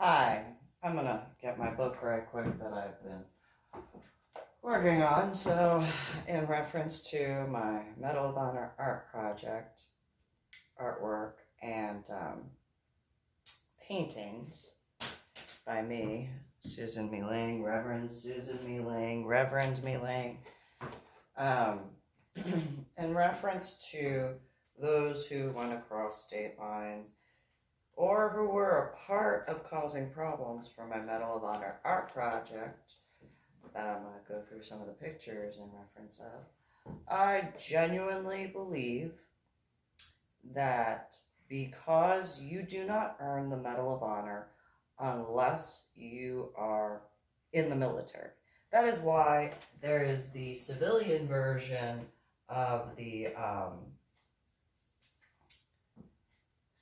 Hi, I'm gonna get my book right quick that I've been working on. So, in reference to my Medal of Honor art project, artwork, and paintings by me, Susan MeeLing, Reverend Susan MeeLing, Reverend MeeLing, in reference to those who went across state lines or who were a part of causing problems for my Medal of Honor art project that I'm going to go through some of the pictures in reference of. I genuinely believe that because you do not earn the Medal of Honor unless you are in the military. That is why there is the civilian version of the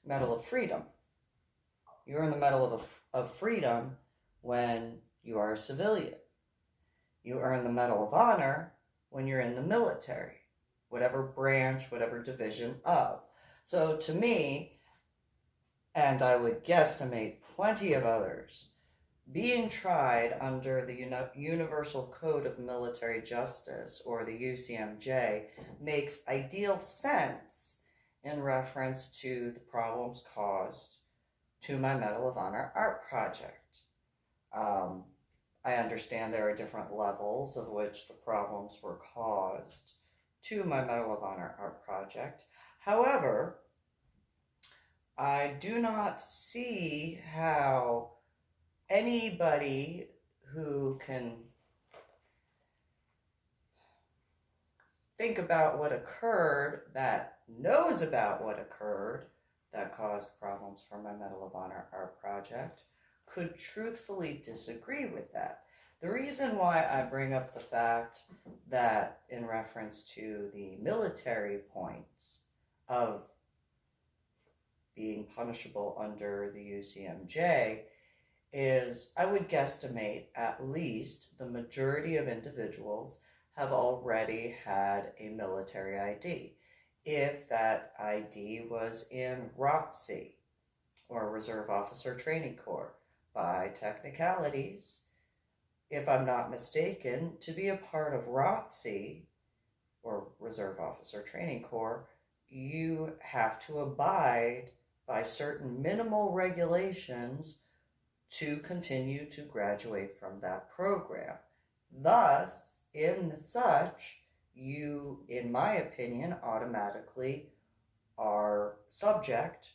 Medal of Freedom. You earn the Medal of Freedom when you are a civilian. You earn the Medal of Honor when you're in the military, whatever branch, whatever division of. So to me, and I would guesstimate plenty of others, being tried under the Universal Code of Military Justice, or the UCMJ, makes ideal sense in reference to the problems caused to my Medal of Honor art project. I understand there are different levels of which the problems were caused to my Medal of Honor art project. However, I do not see how anybody who can think about what occurred, that knows about what occurred, that caused problems for my Medal of Honor art project, could truthfully disagree with that. The reason why I bring up the fact that in reference to the military points of being punishable under the UCMJ is I would guesstimate at least the majority of individuals have already had a military ID. If that ID was in ROTC, or Reserve Officer Training Corps, by technicalities, if I'm not mistaken, to be a part of ROTC, or Reserve Officer Training Corps, you have to abide by certain minimal regulations to continue to graduate from that program. Thus, in such, you, in my opinion, automatically are subject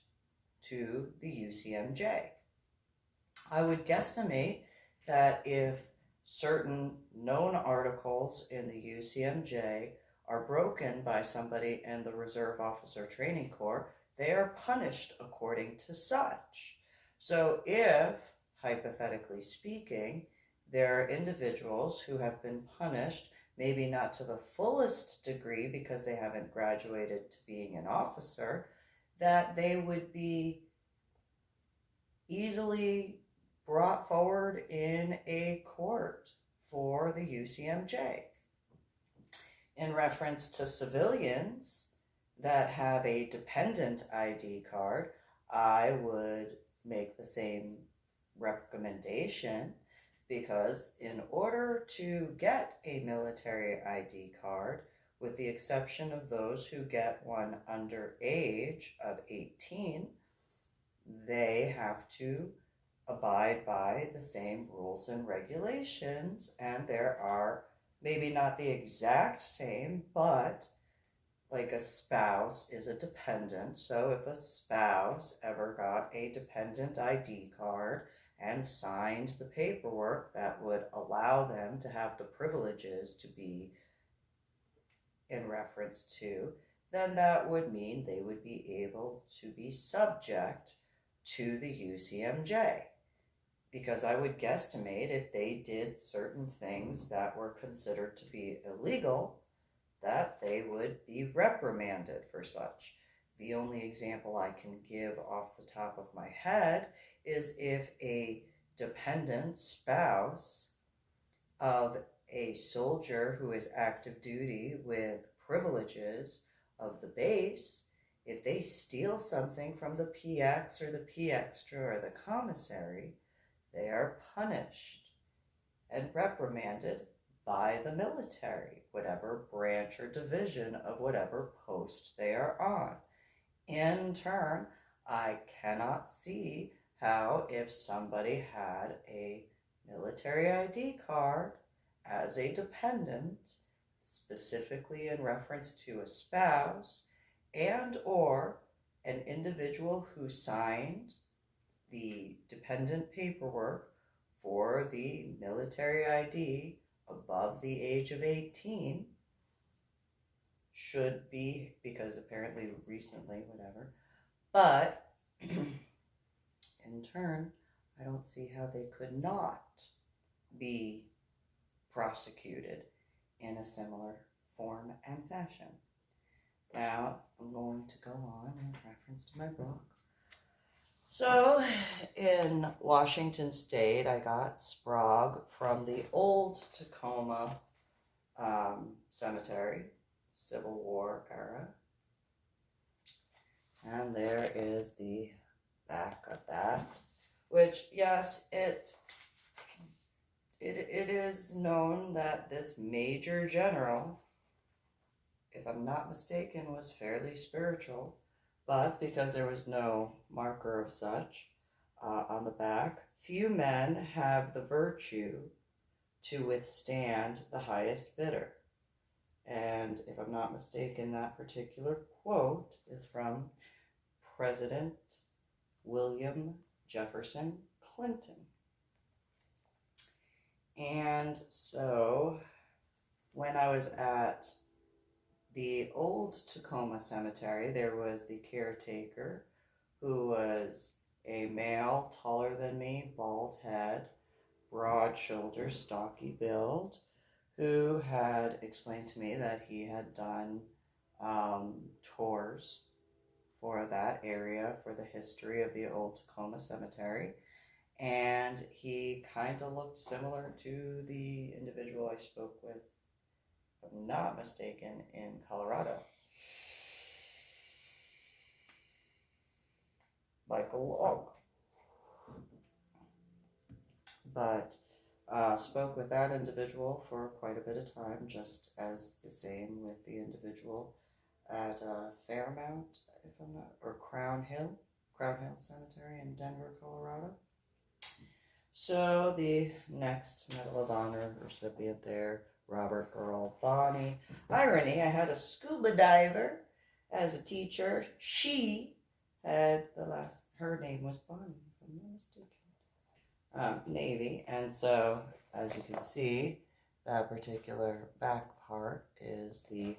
to the UCMJ. I would guesstimate that if certain known articles in the UCMJ are broken by somebody in the Reserve Officer Training Corps, they are punished according to such. So if, hypothetically speaking, there are individuals who have been punished, maybe not to the fullest degree because they haven't graduated to being an officer, that they would be easily brought forward in a court for the UCMJ. In reference to civilians that have a dependent ID card, I would make the same recommendation, because in order to get a military ID card, with the exception of those who get one under age of 18, they have to abide by the same rules and regulations, and there are maybe not the exact same, but like a spouse is a dependent. So if a spouse ever got a dependent ID card and signed the paperwork that would allow them to have the privileges to be in reference to, then that would mean they would be able to be subject to the UCMJ. Because I would guesstimate if they did certain things that were considered to be illegal, that they would be reprimanded for such. The only example I can give off the top of my head is if a dependent spouse of a soldier who is active duty with privileges of the base, if they steal something from the PX or the P extra or the commissary, they are punished and reprimanded by the military, whatever branch or division of whatever post they are on. In turn, I cannot see how, if somebody had a military ID card as a dependent, specifically in reference to a spouse, and or an individual who signed the dependent paperwork for the military ID above the age of 18 should be, because apparently recently, whatever, but in turn, I don't see how they could not be prosecuted in a similar form and fashion. Now, I'm going to go on in reference to my book. So, in Washington State, I got Sprague from the old Tacoma Cemetery, Civil War era. And there is the back of that, which, yes, it is known that this major general, if I'm not mistaken, was fairly spiritual, but because there was no marker of such on the back, few men have the virtue to withstand the highest bidder. And if I'm not mistaken, that particular quote is from President William Jefferson Clinton. And so when I was at the old Tacoma Cemetery, there was the caretaker, who was a male, taller than me, bald head, broad shoulders, stocky build, who had explained to me that he had done tours for that area, for the history of the old Tacoma Cemetery. And he kind of looked similar to the individual I spoke with, if I'm not mistaken, in Colorado. Like a log. But spoke with that individual for quite a bit of time, just as the same with the individual at Fairmount, if I'm not, or Crown Hill Cemetery in Denver, Colorado. So the next Medal of Honor recipient there, Robert Earl Bonney. Irony, I had a scuba diver as a teacher. She had her name was Bonnie, if I'm not mistaken. Navy, and so as you can see, that particular back part is the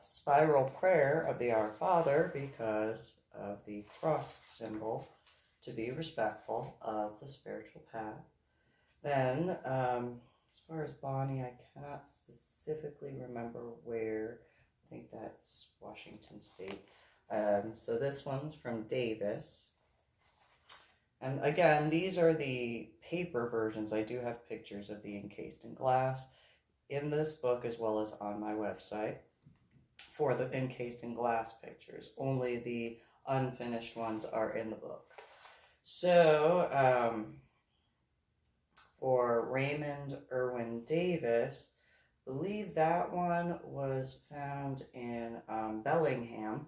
spiral prayer of the Our Father, because of the cross symbol, to be respectful of the spiritual path. Then, as far as Bonnie, I cannot specifically remember where. I think that's Washington State. So this one's from Davis. And again, these are the paper versions. I do have pictures of the encased in glass in this book, as well as on my website for the encased in glass pictures. Only the unfinished ones are in the book. So, for Raymond Irwin Davis, I believe that one was found in Bellingham.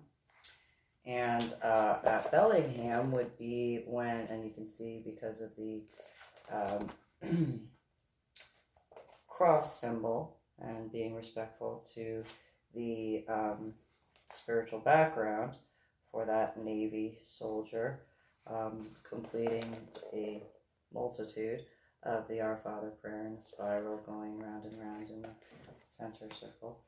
And at Bellingham would be when, and you can see because of the cross symbol and being respectful to the spiritual background for that Navy soldier, completing a multitude of the Our Father prayer in a spiral going round and round in the center circle.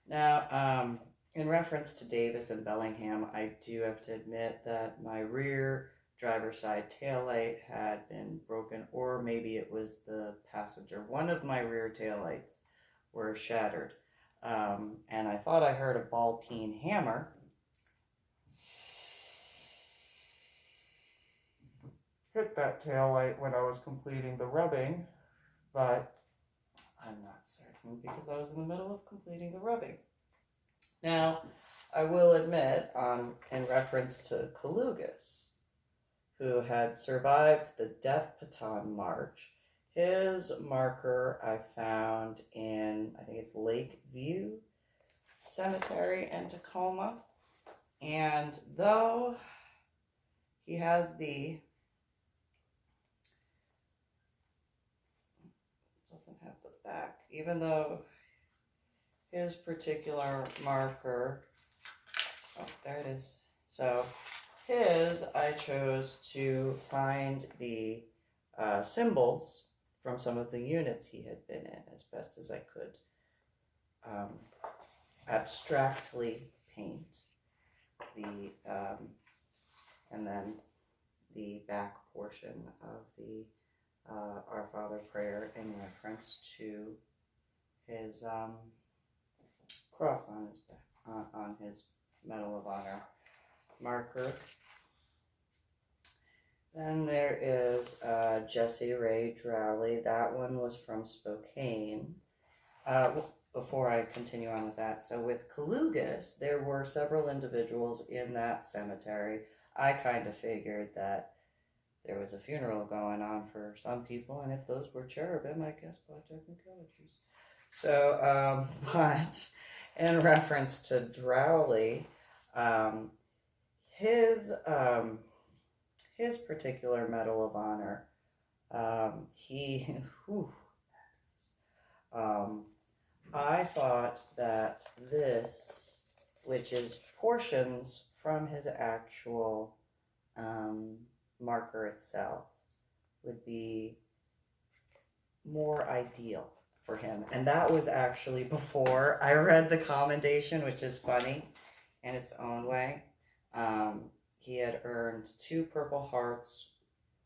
Now, in reference to Davis and Bellingham, I do have to admit that my rear driver's side taillight had been broken, or maybe it was the passenger. One of my rear taillights were shattered, and I thought I heard a ball peen hammer. Hit that taillight when I was completing the rubbing, but I'm not certain because I was in the middle of completing the rubbing. Now, I will admit, in reference to Calugas, who had survived the Death Baton March. His marker I found in, I think it's Lakeview Cemetery in Tacoma. And though he has the, doesn't have the back, even though his particular marker, oh, there it is. So his, I chose to find the symbols from some of the units he had been in as best as I could abstractly paint the, and then the back portion of the Our Father prayer in reference to his cross on his back, on his Medal of Honor marker. Then there is Jessie Ray Drowley. That one was from Spokane. Before I continue on with that, so with Kalugas, there were several individuals in that cemetery. I kind of figured that there was a funeral going on for some people, and if those were cherubim, I guess by technicalities. So, but in reference to Drowley, his particular Medal of Honor, I thought that this, which is portions from his actual marker itself, would be more ideal for him. And that was actually before I read the commendation, which is funny in its own way. He had earned 2 Purple Hearts,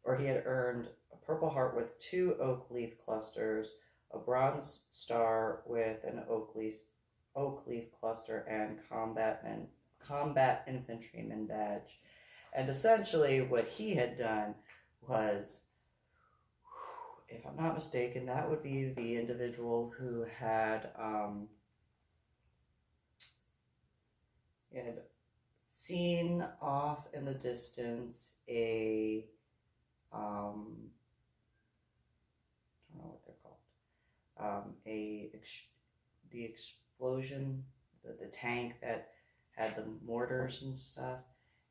or he had earned a Purple Heart with 2 oak leaf clusters, a Bronze Star with an oak leaf cluster, and combat infantryman badge. And essentially what he had done was, if I'm not mistaken, that would be the individual who had seen off in the distance a I don't know what they're called. The explosion, the tank that had the mortars and stuff,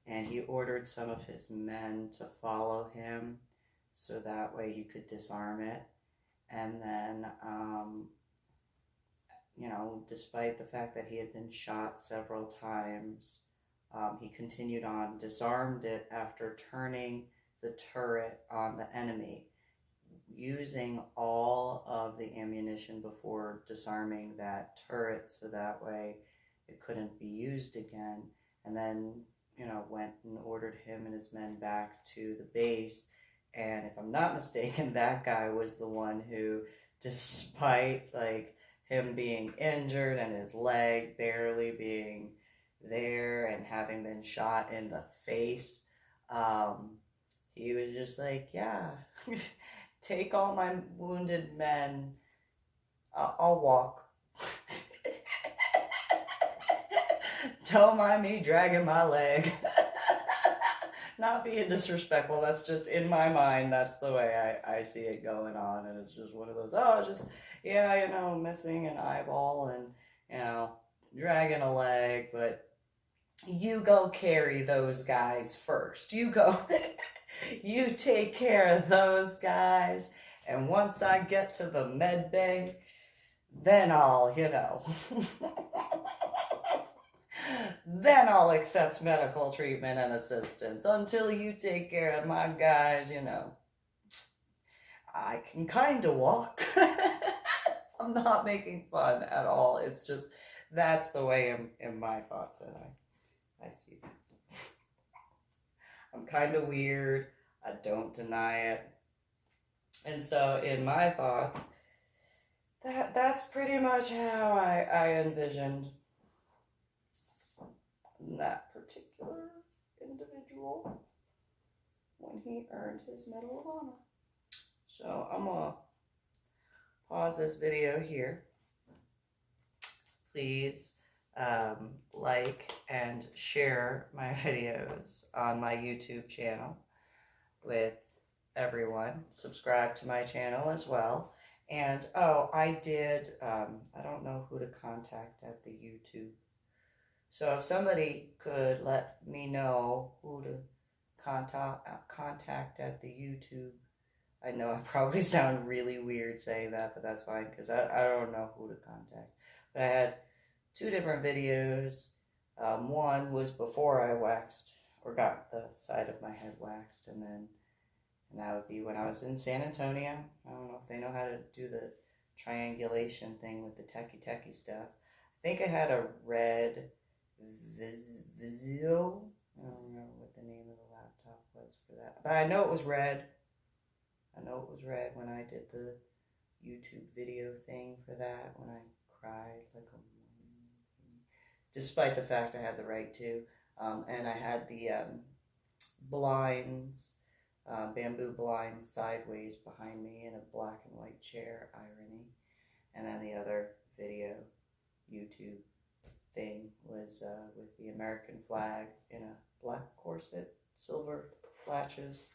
and he ordered some of his men to follow him so that way he could disarm it. And then, despite the fact that he had been shot several times, he continued on, disarmed it after turning the turret on the enemy, using all of the ammunition before disarming that turret so that way it couldn't be used again. And then, went and ordered him and his men back to the base. And if I'm not mistaken, that guy was the one who, despite him being injured and his leg barely being there and having been shot in the face, he was just like, yeah, take all my wounded men, I'll walk. Don't mind me dragging my leg. Not being disrespectful, that's just in my mind, that's the way I see it going on, and it's just one of those, missing an eyeball and, dragging a leg, but you go carry those guys first. You go, you take care of those guys, and once I get to the med bay, then I'll, then I'll accept medical treatment and assistance. Until you take care of my guys, I can kind of walk. I'm not making fun at all. It's just, that's the way in my thoughts that I see that. I'm kind of weird. I don't deny it. And so in my thoughts, that's pretty much how I envisioned that particular individual when he earned his Medal of Honor. So I'm gonna pause this video here. Please like and share my videos on my YouTube channel. with everyone. Subscribe to my channel as well. And, oh, I did, I don't know who to contact at the YouTube. So if somebody could let me know who to contact at the YouTube. I know I probably sound really weird saying that, but that's fine because I don't know who to contact. But I had 2 different videos. One was before I waxed or got the side of my head waxed, and that would be when I was in San Antonio. I don't know if they know how to do the triangulation thing with the techie stuff. I think I had a red Vizio. I don't remember what the name of the laptop was for that, but I know it was red. I know it was red when I did the YouTube video thing for that, when I cried like a despite the fact I had the right to. And I had the blinds, bamboo blinds sideways behind me in a black and white chair, irony. And then the other video YouTube thing was with the American flag in a black corset, silver latches,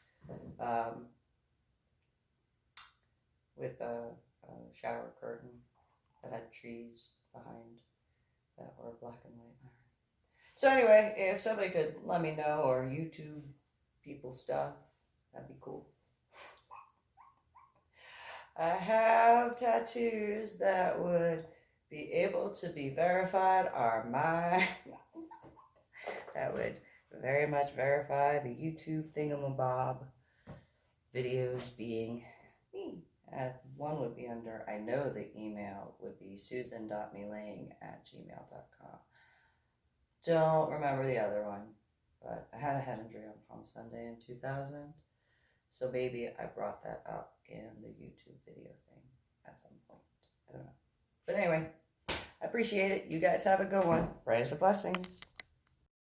with a shower curtain that had trees behind that were black and white iron. So anyway, if somebody could let me know, or YouTube people stuff, that'd be cool. I have tattoos that would be able to be verified are mine. That would very much verify the YouTube thingamabob videos being me. One would be under, I know the email would be susan.meeling@gmail.com. Don't remember the other one, but I had a head injury on Palm Sunday in 2000, so maybe I brought that up in the YouTube video thing at some point. I don't know. But anyway, I appreciate it. You guys have a good one. Brightest of Blessings.